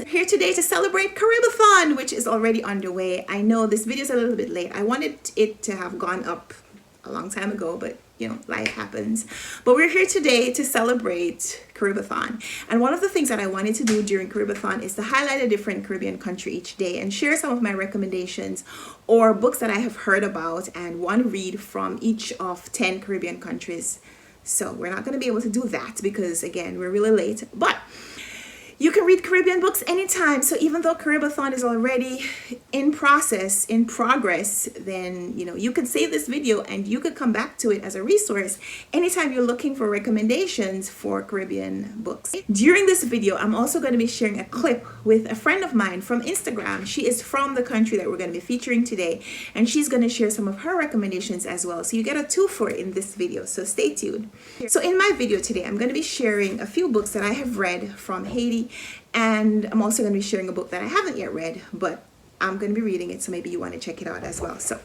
Here today to celebrate CaribAthon, which is already underway. I know this video is a little bit late. I wanted it to have gone up a long time ago, but you know, life happens. But we're here today to celebrate CaribAthon. And one of the things that I wanted to do during CaribAthon is to highlight a different Caribbean country each day and share some of my recommendations or books that I have heard about and one read from each of 10 Caribbean countries. So we're not going to be able to do that because, again, we're really late. But you can read Caribbean books anytime. So even though CaribAthon is already in progress, then, you know, you could save this video and you could come back to it as a resource anytime you're looking for recommendations for Caribbean books. During this video, I'm also going to be sharing a clip with a friend of mine from Instagram. She is from the country that we're going to be featuring today, and she's going to share some of her recommendations as well. So you get a twofer in this video, so stay tuned. So in my video today, I'm going to be sharing a few books that I have read from Haiti, and I'm also going to be sharing a book that I haven't yet read, but I'm going to be reading it, so maybe you want to check it out as well. So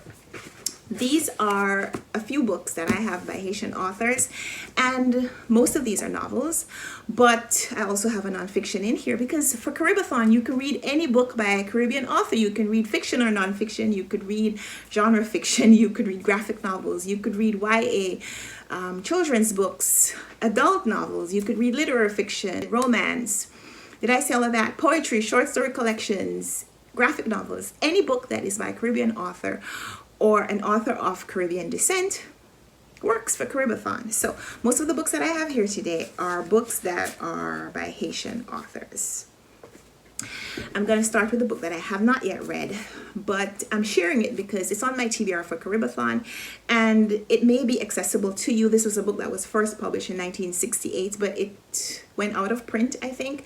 these are a few books that I have by Haitian authors, and most of these are novels, but I also have a nonfiction in here because for CaribAthon, you can read any book by a Caribbean author. You can read fiction or nonfiction, you could read genre fiction, you could read graphic novels, you could read YA, children's books, adult novels, you could read literary fiction, romance. Did I say all of that? Poetry, short story collections, graphic novels, any book that is by a Caribbean author or an author of Caribbean descent works for CaribAthon. So most of the books that I have here today are books that are by Haitian authors. I'm going to start with a book that I have not yet read, but I'm sharing it because it's on my TBR for CaribAthon and it may be accessible to you. This was a book that was first published in 1968, but it went out of print, I think,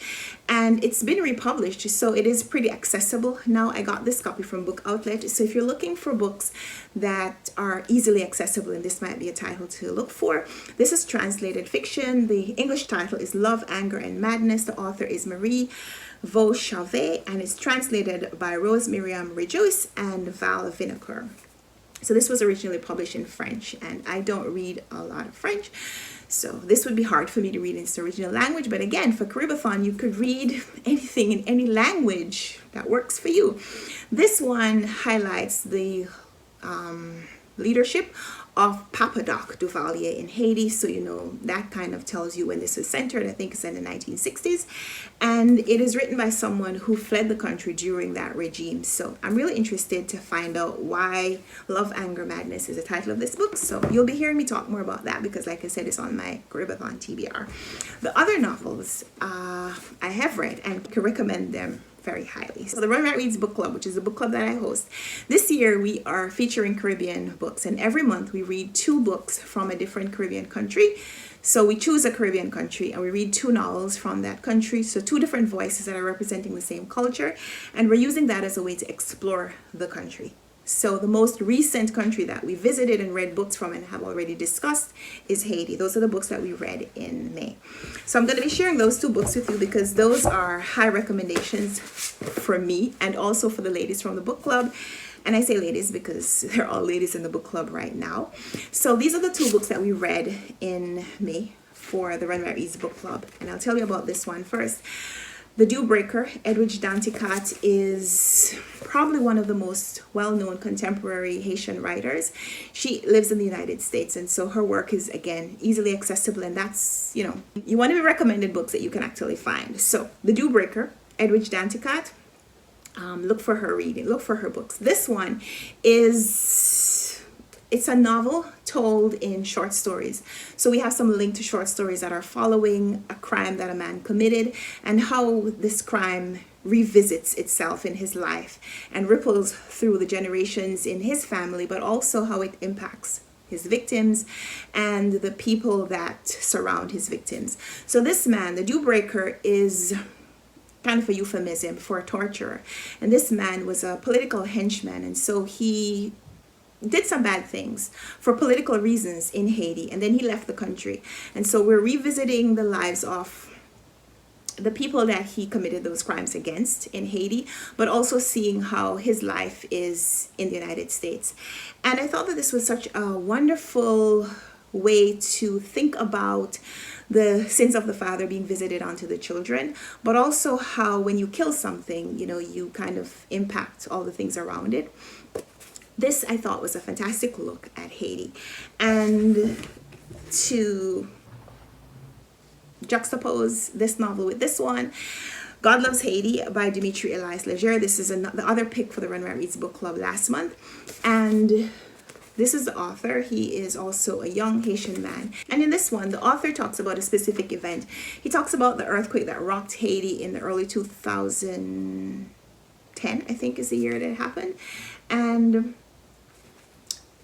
and it's been republished, so it is pretty accessible now. I got this copy from Book Outlet, so if you're looking for books that are easily accessible, and this might be a title to look for. This is translated fiction. The English title is Love, Anger, and Madness. The author is Marie Vauchavet, and it's translated by Rose Miriam Rejoice and Val Vinegar. So this was originally published in French, and I don't read a lot of French, so this would be hard for me to read in its original language. But again, for CaribAthon, you could read anything in any language that works for you. This one highlights the leadership of Papa Doc Duvalier in Haiti, so you know that kind of tells you when this is centered. I think it's in the 1960s, and it is written by someone who fled the country during that regime. So I'm really interested to find out why Love, Anger, Madness is the title of this book. So you'll be hearing me talk more about that because, like I said, it's on my CaribAthon TBR. The other novels I have read and can recommend them very highly. So the RunwrightReads book club, which is a book club that I host, this year we are featuring Caribbean books, and every month we read 2 books from a different Caribbean country. So we choose a Caribbean country and we read 2 novels from that country, so 2 different voices that are representing the same culture, and we're using that as a way to explore the country. So the most recent country that we visited and read books from and have already discussed is Haiti. Those are the books that we read in May. So I'm going to be sharing those 2 books with you because those are high recommendations for me and also for the ladies from the book club. And I say ladies because they're all ladies in the book club right now. So these are the 2 books that we read in May for the RunwrightReads book club. And I'll tell you about this one first. The Dew Breaker, Edwidge Danticat, is probably one of the most well-known contemporary Haitian writers. She lives in the United States, and so her work is, again, easily accessible, and that's, you know, you want to be recommended books that you can actually find. So, The Dew Breaker, Edwidge Danticat, look for her reading, look for her books. This one is... it's a novel told in short stories. So we have some link to short stories that are following a crime that a man committed and how this crime revisits itself in his life and ripples through the generations in his family, but also how it impacts his victims and the people that surround his victims. So this man, the Dew Breaker, is kind of a euphemism for a torturer. And this man was a political henchman, and so he did some bad things for political reasons in Haiti, and then he left the country. And so we're revisiting the lives of the people that he committed those crimes against in Haiti, but also seeing how his life is in the United States. And I thought that this was such a wonderful way to think about the sins of the father being visited onto the children, but also how when you kill something, you kind of impact all the things around it. This, I thought, was a fantastic look at Haiti. And to juxtapose this novel with this one, God Loves Haiti by Dimitri Elias Leger. This is the other pick for the Run Write Reads book club last month. And this is the author. He is also a young Haitian man. And in this one, the author talks about a specific event. He talks about the earthquake that rocked Haiti in the early 2010, I think is the year that it happened. And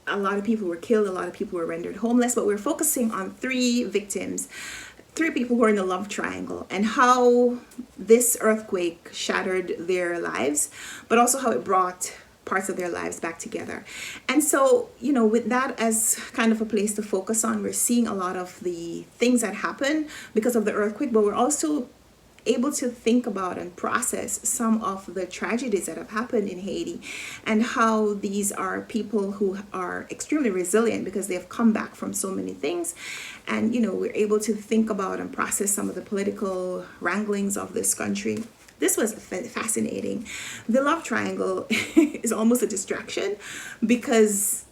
a lot of people were killed. A lot of people were rendered homeless. But we're focusing on 3 victims, 3 people who are in the love triangle, and how this earthquake shattered their lives, but also how it brought parts of their lives back together. And so, with that as kind of a place to focus on, we're seeing a lot of the things that happen because of the earthquake, but we're also able to think about and process some of the tragedies that have happened in Haiti, and how these are people who are extremely resilient because they have come back from so many things. And we're able to think about and process some of the political wranglings of this country. This was fascinating. The love triangle is almost a distraction because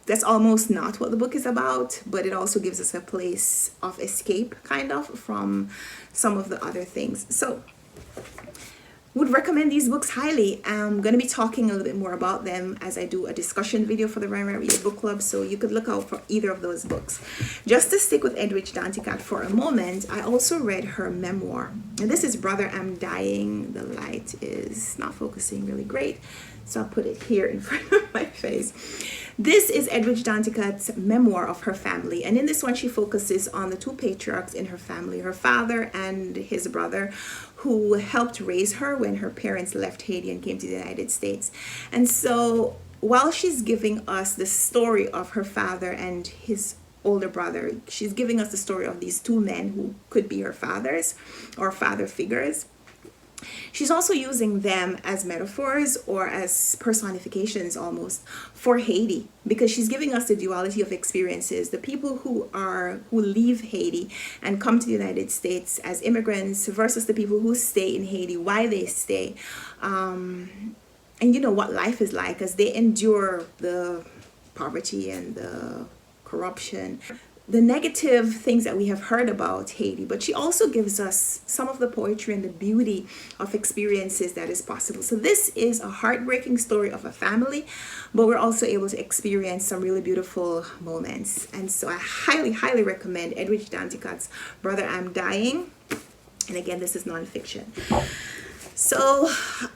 that's almost not what the book is about, but it also gives us a place of escape kind of from some of the other things. So would recommend these books highly. I'm going to be talking a little bit more about them as I do a discussion video for the Run Write Reads book club, so you could look out for either of those books. Just to stick with Edwidge Danticat for a moment, I also read her memoir, and this is Brother, I'm Dying. The light is not focusing really great, so I'll put it here in front of my face. This is Edwidge Danticat's memoir of her family, and in this one she focuses on the 2 patriarchs in her family, her father and his brother, who helped raise her when her parents left Haiti and came to the United States. And so while she's giving us the story of her father and his older brother, she's giving us the story of these 2 men who could be her fathers or father figures. She's also using them as metaphors or as personifications almost for Haiti, because she's giving us the duality of experiences. The people who leave Haiti and come to the United States as immigrants versus the people who stay in Haiti, why they stay, and what life is like as they endure the poverty and the corruption, the negative things that we have heard about Haiti. But she also gives us some of the poetry and the beauty of experiences that is possible. So this is a heartbreaking story of a family, but we're also able to experience some really beautiful moments. And so I highly, highly recommend Edwidge Danticat's Brother, I'm Dying. And again, this is nonfiction. So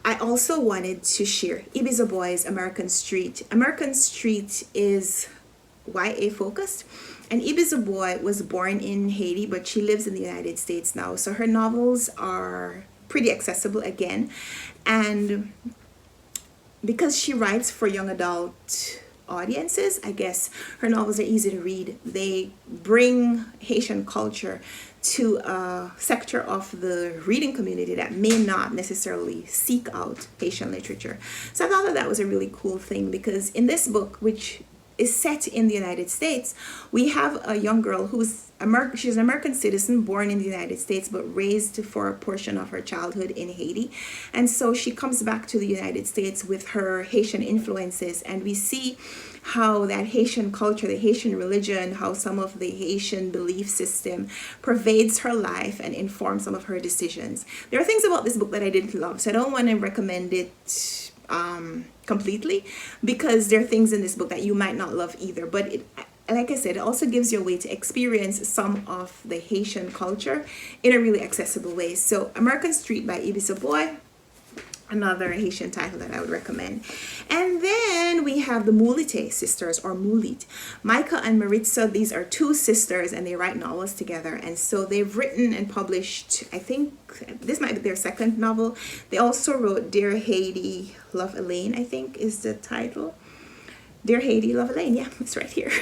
I also wanted to share Ibiza Boy's American Street. American Street is YA focused. And Ibiza Boy was born in Haiti, but she lives in the United States now. So her novels are pretty accessible again. And because she writes for young adult audiences, I guess her novels are easy to read. They bring Haitian culture to a sector of the reading community that may not necessarily seek out Haitian literature. So I thought that was a really cool thing, because in this book, which is set in the United States, we have a young girl who's she's an American citizen born in the United States but raised for a portion of her childhood in Haiti. And so she comes back to the United States with her Haitian influences, and we see how that Haitian culture, the Haitian religion, how some of the Haitian belief system pervades her life and informs some of her decisions. There are things about this book that I didn't love, so I don't want to recommend it completely, because there are things in this book that you might not love either. But it, like I said, it also gives you a way to experience some of the Haitian culture in a really accessible way. So American Street by Ibiza Boy, another Haitian title that I would recommend. And then we have the Mulite sisters, or Mulit. Micah and Maritza, these are 2 sisters, and they write novels together. And so they've written and published, I think this might be their 2nd novel. They also wrote Dear Haiti, Love Elaine, I think is the title. Dear Haiti, Love Elaine, yeah, it's right here.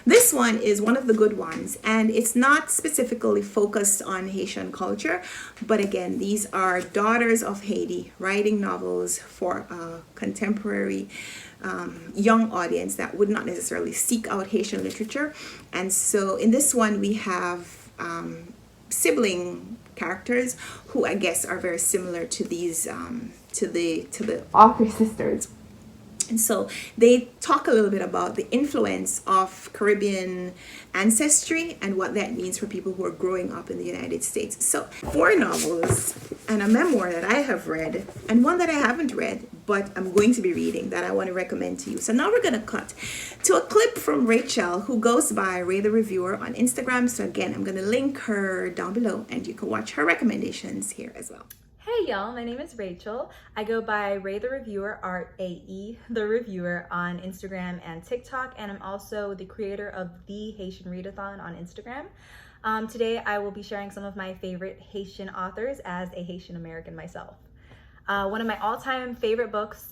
This one is one of the good ones, and it's not specifically focused on Haitian culture, but again, these are daughters of Haiti writing novels for a contemporary young audience that would not necessarily seek out Haitian literature. And so in this one, we have sibling characters who I guess are very similar to these to the author sisters. And so they talk a little bit about the influence of Caribbean ancestry and what that means for people who are growing up in the United States. So 4 novels and a memoir that I have read, and one that I haven't read, but I'm going to be reading, that I want to recommend to you. So now we're going to cut to a clip from Rachel, who goes by Ray the Reviewer on Instagram. So again, I'm going to link her down below and you can watch her recommendations here as well. Hey y'all, my name is Rachel. I go by Ray the Reviewer, R-A-E the Reviewer on Instagram and TikTok, and I'm also the creator of the Haitian Readathon on Instagram. Today I will be sharing some of my favorite Haitian authors as a Haitian American myself. One of my all-time favorite books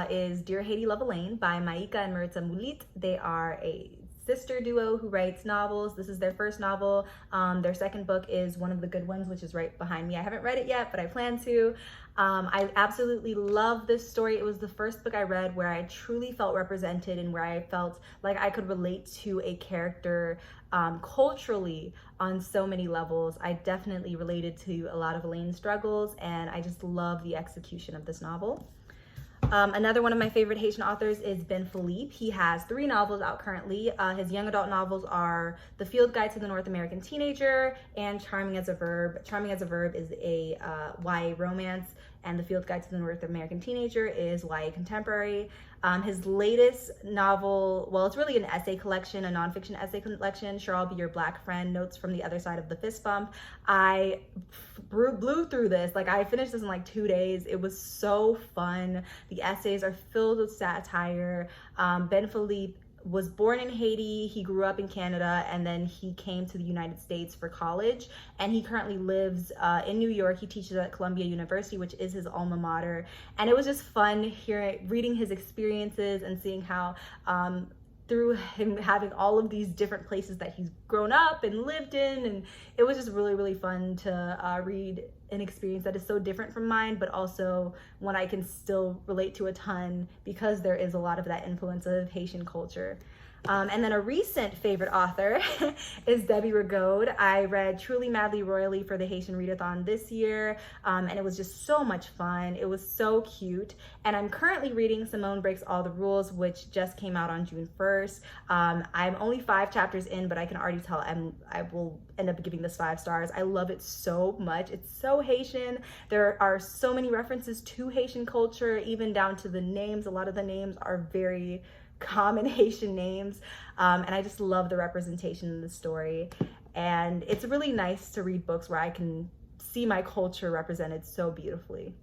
is Dear Haiti, Love Elaine by Maika and Maritza Moulit. They are a sister duo who writes novels. This is their first novel. Their second book is One of the Good Ones, which is right behind me. I haven't read it yet, but I plan to. I absolutely love this story. It was the first book I read where I truly felt represented and where I felt like I could relate to a character culturally on so many levels. I definitely related to a lot of Elaine's struggles, and I just love the execution of this novel. Another one of my favorite Haitian authors is Ben Philippe. He has 3 novels out currently. His young adult novels are The Field Guide to the North American Teenager and Charming as a Verb. Charming as a Verb is a YA romance, and The Field Guide to the North American Teenager is YA contemporary. His latest novel, well, it's really an essay collection, a nonfiction essay collection, Sure I'll Be Your Black Friend, Notes from the Other Side of the Fist Bump. I blew through this. Like, I finished this in like 2 days. It was so fun. The essays are filled with satire. Ben Philippe was born in Haiti, he grew up in Canada, and then he came to the United States for college, and he currently lives in New York. He teaches at Columbia University, which is his alma mater, and it was just fun reading his experiences and seeing how through him having all of these different places that he's grown up and lived in, and it was just really, really fun to read an experience that is so different from mine, but also one I can still relate to a ton because there is a lot of that influence of Haitian culture. And then a recent favorite author is Debbie Rigaud. I read Truly Madly Royally for the Haitian Readathon this year, and it was just so much fun. It was so cute. And I'm currently reading Simone Breaks All the Rules, which just came out on June 1st. I'm only 5 chapters in, but I can already tell I will end up giving this 5 stars. I love it so much. It's so Haitian. There are so many references to Haitian culture, even down to the names. A lot of the names are very common Haitian names, and I just love the representation in the story. And it's really nice to read books where I can see my culture represented so beautifully.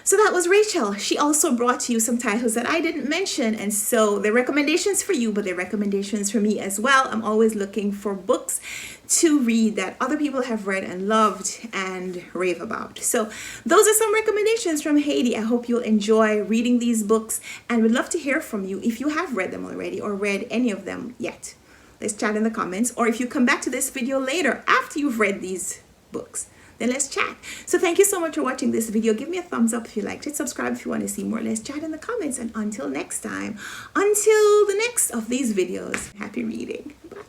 So that was Rachel. She also brought to you some titles that I didn't mention, and so they're recommendations for you, but they're recommendations for me as well. I'm always looking for books to read that other people have read and loved and rave about. So those are some recommendations from Haiti. I hope you'll enjoy reading these books, and would love to hear from you if you have read them already or read any of them yet. Let's chat in the comments, or if you come back to this video later after you've read these books, then let's chat. So thank you so much for watching this video. Give me a thumbs up if you liked it. Subscribe if you want to see more. Let's chat in the comments. And until next time, until the next of these videos, happy reading. Bye.